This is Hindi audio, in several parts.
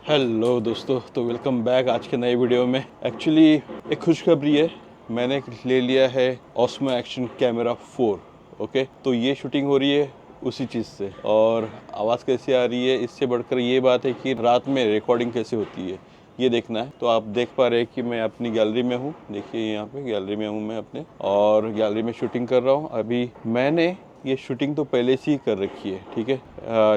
हेलो दोस्तों, तो वेलकम बैक आज के नए वीडियो में। एक्चुअली एक खुशखबरी है, मैंने ले लिया है ऑस्मो एक्शन कैमरा 4। ओके, तो ये शूटिंग हो रही है उसी चीज़ से। और आवाज़ कैसे आ रही है, इससे बढ़कर ये बात है कि रात में रिकॉर्डिंग कैसे होती है ये देखना है। तो आप देख पा रहे हैं कि मैं अपनी गैलरी में हूँ। देखिए यहाँ पे गैलरी में हूँ मैं अपने, और गैलरी में शूटिंग कर रहा हूँ। अभी मैंने ये शूटिंग तो पहले से ही कर रखी है, ठीक है।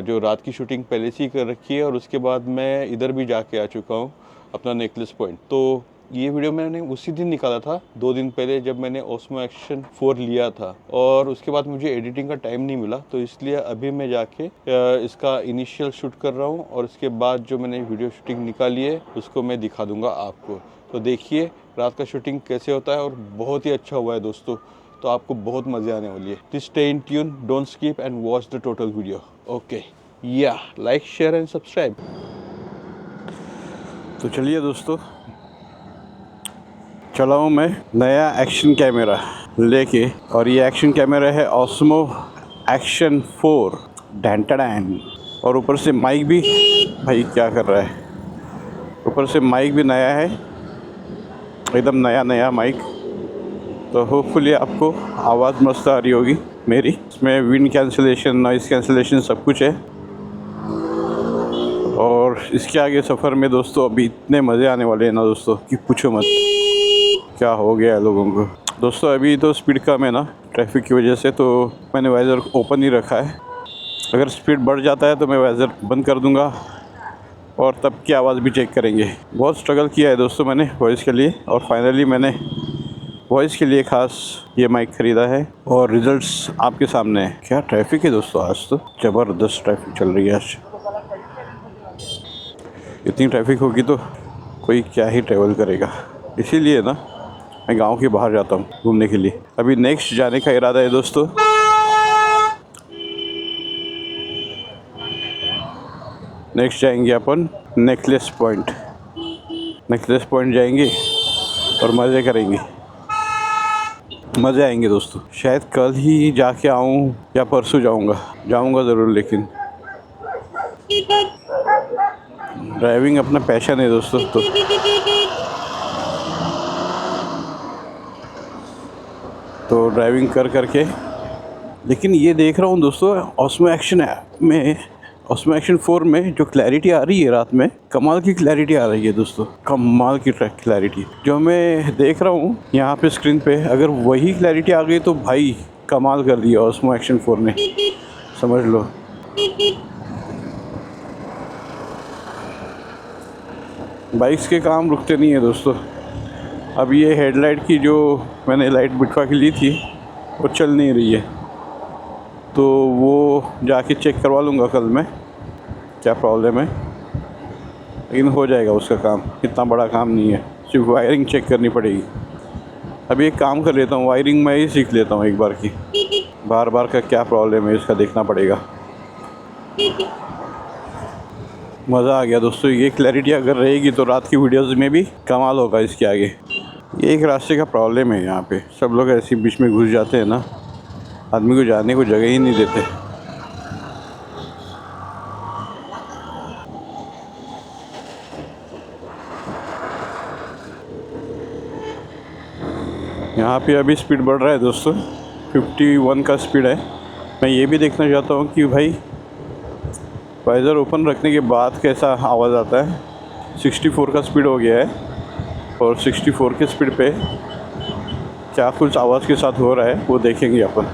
जो रात की शूटिंग पहले से ही कर रखी है, और उसके बाद मैं इधर भी जाके आ चुका हूँ अपना नेकलेस पॉइंट। तो ये वीडियो मैंने उसी दिन निकाला था, 2 दिन पहले, जब मैंने ऑस्मो एक्शन 4 लिया था। और उसके बाद मुझे एडिटिंग का टाइम नहीं मिला, तो इसलिए अभी मैं जाके इसका इनिशियल शूट कर रहा हूँ। और उसके बाद जो मैंने वीडियो शूटिंग निकाली है उसको मैं दिखा दूंगा आपको। तो देखिए रात का शूटिंग कैसे होता है, और बहुत ही अच्छा हुआ है दोस्तों। तो आपको बहुत मज़े आने वाली है। Please stay in tune, don't skip and watch the total video. Okay, या लाइक शेयर एंड सब्सक्राइब। तो चलिए दोस्तों, चला हूँ मैं नया एक्शन कैमरा लेके। और ये एक्शन कैमरा है ऑस्मो एक्शन 4 डैन। और ऊपर से माइक भी, भाई क्या कर रहा है, ऊपर से माइक भी नया है, एकदम नया माइक। तो होपफुली आपको आवाज़ मस्त आ रही होगी मेरी। इसमें विंड कैंसिलेशन, नॉइज़ कैंसिलेशन सब कुछ है। और इसके आगे सफ़र में दोस्तों अभी इतने मज़े आने वाले हैं ना दोस्तों कि पूछो मत क्या हो गया है लोगों को। दोस्तों अभी तो स्पीड कम है ना ट्रैफिक की वजह से, तो मैंने वाइज़र ओपन ही रखा है। अगर स्पीड बढ़ जाता है तो मैं वाइज़र बंद कर दूंगा, और तब की आवाज़ भी चेक करेंगे। बहुत स्ट्रगल किया है दोस्तों मैंने वॉइस के लिए, और फाइनली मैंने वॉइस के लिए ख़ास ये माइक ख़रीदा है। और रिज़ल्ट्स आपके सामने है। क्या ट्रैफिक है दोस्तों, आज तो ज़बरदस्त ट्रैफिक चल रही है। आज इतनी ट्रैफिक होगी तो कोई क्या ही ट्रैवल करेगा। इसीलिए ना मैं गांव के बाहर जाता हूँ घूमने के लिए। अभी नेक्स्ट जाने का इरादा है दोस्तों। नेक्स्ट जाएंगे अपन नेकलेस पॉइंट। नेकलेस पॉइंट जाएंगे और मज़े करेंगे, मज़े आएंगे दोस्तों। शायद कल ही जाके आऊँ या परसों जाऊँगा ज़रूर। लेकिन ड्राइविंग अपना पैशन है दोस्तों। तो ड्राइविंग कर करके, लेकिन ये देख रहा हूँ दोस्तों ऑस्मो एक्शन 4 में जो क्लैरिटी आ रही है रात में, कमाल की क्लैरिटी आ रही है दोस्तों। कमाल की क्लैरिटी जो मैं देख रहा हूँ यहाँ पे स्क्रीन पे, अगर वही क्लैरिटी आ गई तो भाई कमाल कर दिया ऑस्मो एक्शन 4 ने, समझ लो। बाइक्स के काम रुकते नहीं है दोस्तों। अब ये हेडलाइट की जो मैंने लाइट बिठवा के ली थी वो चल नहीं रही है, तो वो जाके चेक करवा लूँगा कल मैं क्या प्रॉब्लम है। लेकिन हो जाएगा उसका काम, इतना बड़ा काम नहीं है, सिर्फ वायरिंग चेक करनी पड़ेगी। अभी एक काम कर लेता हूँ, वायरिंग मैं ही सीख लेता हूँ एक बार की। बार का क्या प्रॉब्लम है इसका देखना पड़ेगा। मज़ा आ गया दोस्तों। ये क्लैरिटी अगर रहेगी तो रात की वीडियोज़ में भी कमाल होगा इसके आगे। ये एक रास्ते का प्रॉब्लम है, यहाँ पे सब लोग ऐसे बीच में घुस जाते हैं ना, आदमी को जाने को जगह ही नहीं देते। यहाँ पे अभी स्पीड बढ़ रहा है दोस्तों, 51 का स्पीड है। मैं ये भी देखना चाहता हूँ कि भाई वाइज़र ओपन रखने के बाद कैसा आवाज़ आता है। 64 का स्पीड हो गया है, और 64 के स्पीड पे क्या कुछ आवाज़ के साथ हो रहा है वो देखेंगे अपन।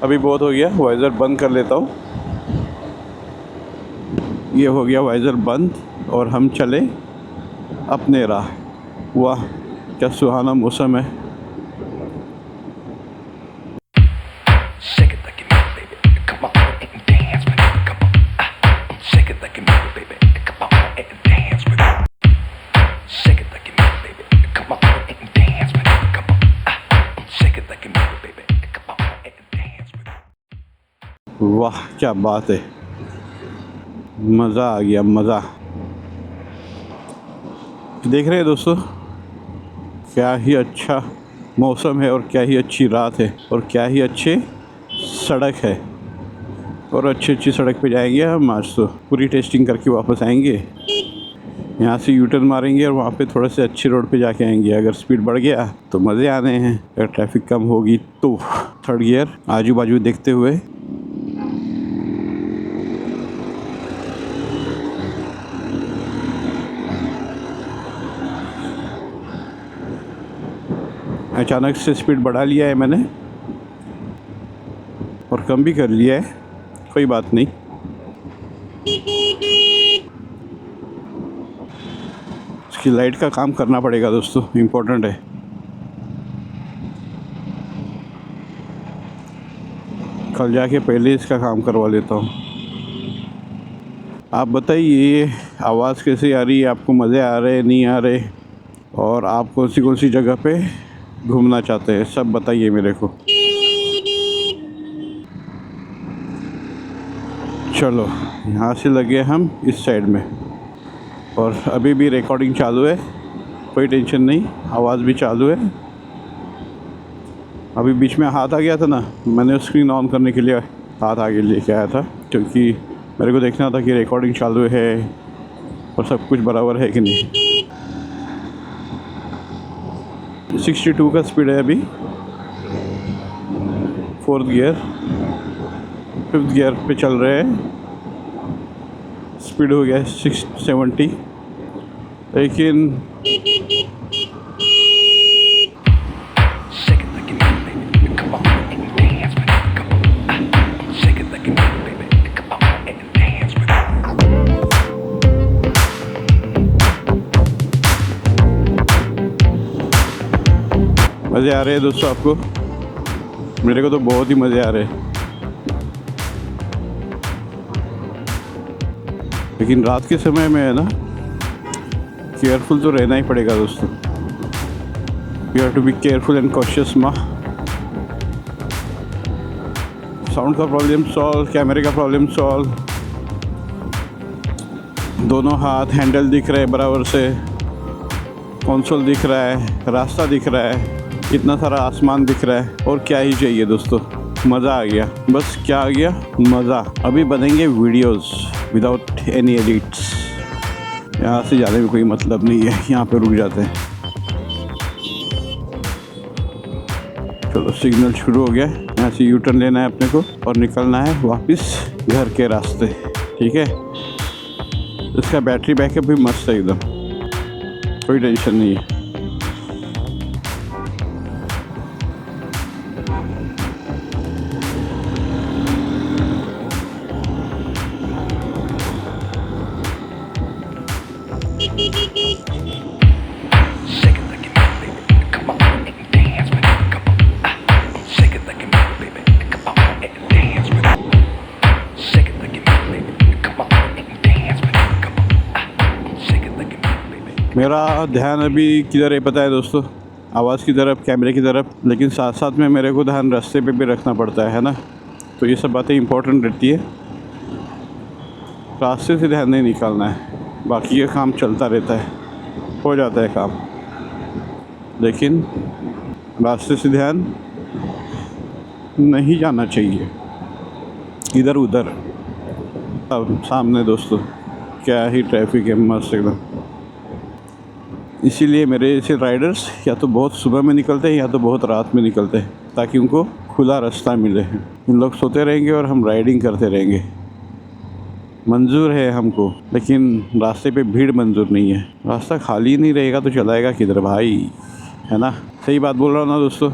अभी बहुत हो गया, वाइज़र बंद कर लेता हूँ। ये हो गया वाइज़र बंद, और हम चले अपने राह। वाह क्या सुहाना मौसम है। वाह क्या बात है, मज़ा आ गया, मज़ा। देख रहे हैं दोस्तों क्या ही अच्छा मौसम है, और क्या ही अच्छी रात है, और क्या ही अच्छे सड़क है। और अच्छी अच्छी सड़क पे जाएंगे हम आज तो पूरी टेस्टिंग करके वापस आएंगे। यहाँ से यू टर्न मारेंगे और वहाँ पे थोड़ा से अच्छी रोड पे जाके आएंगे। अगर स्पीड बढ़ गया तो मज़े आने हैं, अगर ट्रैफिक कम होगी तो। थर्ड गियर आजू बाजू देखते हुए। अचानक से स्पीड बढ़ा लिया है मैंने और कम भी कर लिया है, कोई बात नहीं। इसकी लाइट का काम करना पड़ेगा दोस्तों, इम्पोर्टेंट है। कल जाके पहले इसका काम करवा लेता हूँ। आप बताइए आवाज़ कैसी आ रही है, आपको मज़े आ रहे नहीं आ रहे, और आप कौन सी जगह पे घूमना चाहते हैं, सब बताइए मेरे को। चलो यहाँ से लगे हम इस साइड में, और अभी भी रिकॉर्डिंग चालू है, कोई टेंशन नहीं, आवाज़ भी चालू है। अभी बीच में हाथ आ गया था ना, मैंने स्क्रीन ऑन करने के लिए हाथ आगे लेके आया था, क्योंकि मेरे को देखना था कि रिकॉर्डिंग चालू है और सब कुछ बराबर है कि नहीं। 62 का स्पीड है अभी, 4th गियर, 5th गियर पे चल रहे हैं। स्पीड हो गया है 670, लेकिन मज़े आ रहे हैं दोस्तों आपको? मेरे को तो बहुत ही मज़े आ रहे हैं। लेकिन रात के समय में है ना, केयरफुल तो रहना ही पड़ेगा दोस्तों। You have to be careful and cautious माँ। साउंड का प्रॉब्लम सॉल्व, कैमरे का प्रॉब्लम सॉल्व, दोनों हाथ हैंडल दिख रहे हैं बराबर से, कंसोल दिख रहा है, रास्ता दिख रहा है, इतना सारा आसमान दिख रहा है, और क्या ही चाहिए दोस्तों। मज़ा आ गया, बस क्या आ गया, मज़ा। अभी बनेंगे वीडियोस विदाउट एनी एडिट्स। यहाँ से जाने में कोई मतलब नहीं है, यहाँ पे रुक जाते हैं। चलो सिग्नल शुरू हो गया, यहाँ से यू टर्न लेना है अपने को और निकलना है वापस घर के रास्ते। ठीक है, इसका बैटरी बैकअप भी मस्त है एकदम, कोई टेंशन नहीं है। मेरा ध्यान अभी किधर है पता है दोस्तों? आवाज़ की तरफ, कैमरे की तरफ, लेकिन साथ साथ में मेरे को ध्यान रास्ते पे भी रखना पड़ता है ना। तो ये सब बातें इंपॉर्टेंट रहती है। रास्ते से ध्यान नहीं निकालना है, बाकी ये काम चलता रहता है, हो जाता है काम, लेकिन रास्ते से ध्यान नहीं जाना चाहिए इधर उधर। अब सामने दोस्तों क्या ही ट्रैफिक है, मस्त एकदम। इसीलिए मेरे ऐसे राइडर्स या तो बहुत सुबह में निकलते हैं या तो बहुत रात में निकलते हैं, ताकि उनको खुला रास्ता मिले। इन लोग सोते रहेंगे और हम राइडिंग करते रहेंगे। मंजूर है हमको, लेकिन रास्ते पे भीड़ मंजूर नहीं है। रास्ता खाली नहीं रहेगा तो चलाएगा किधर भाई, है ना? सही बात बोल रहा हूँ ना दोस्तों?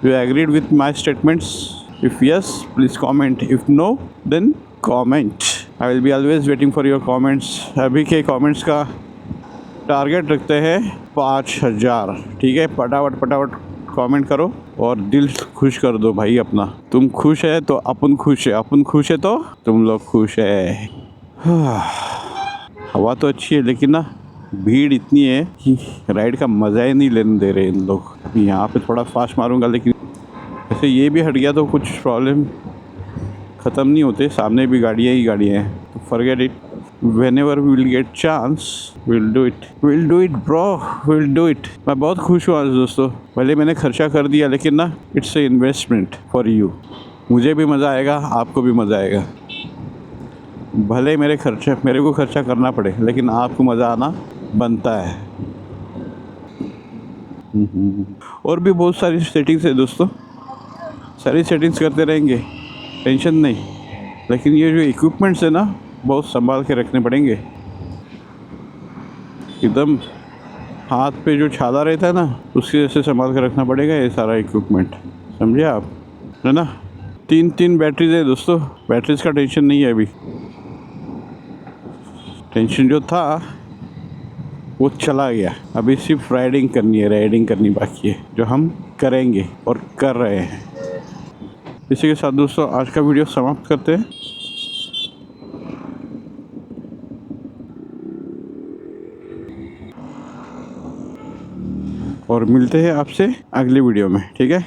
You agreed with my statements? If yes please comment, if no then comment. I will be always waiting for your comments. अभी के कॉमेंट्स का टारगेट रखते हैं 5000। ठीक है, फटाफट कमेंट करो और दिल खुश कर दो भाई अपना। तुम खुश है तो अपन खुश है, अपन खुश है तो तुम लोग खुश है। हवा तो अच्छी है, लेकिन ना भीड़ इतनी है कि राइड का मज़ा ही नहीं लेने दे रहे इन लोग। यहाँ पे थोड़ा फास्ट मारूंगा, लेकिन वैसे ये भी हट गया तो कुछ प्रॉब्लम ख़त्म नहीं होते। सामने भी गाड़ियाँ ही गाड़ियाँ हैं, तो forget it. Whenever we will get chance, we'll do it bro, we'll do it। मैं बहुत खुश हूँ आज दोस्तों। भले मैंने खर्चा कर दिया, लेकिन ना it's a investment for you. मुझे भी मज़ा आएगा, आपको भी मज़ा आएगा। भले मेरे को खर्चा करना पड़े, लेकिन आपको मज़ा आना बनता है। और भी बहुत सारी सेटिंग्स है दोस्तों, सारी सेटिंग्स करते रहेंगे, टेंशन नहीं। लेकिन ये जो इक्विपमेंट्स है ना, बहुत संभाल के रखने पड़ेंगे। एकदम हाथ पे जो छाला रहता है ना, उसके जैसे संभाल के रखना पड़ेगा ये सारा इक्विपमेंट, समझे आप, है ना। 3 बैटरीज है दोस्तों, बैटरीज का टेंशन नहीं है अभी। टेंशन जो था वो चला गया, अभी सिर्फ राइडिंग करनी बाकी है, जो हम करेंगे और कर रहे हैं। इसी के साथ दोस्तों आज का वीडियो समाप्त करते हैं। और मिलते हैं आपसे अगली वीडियो में, ठीक है।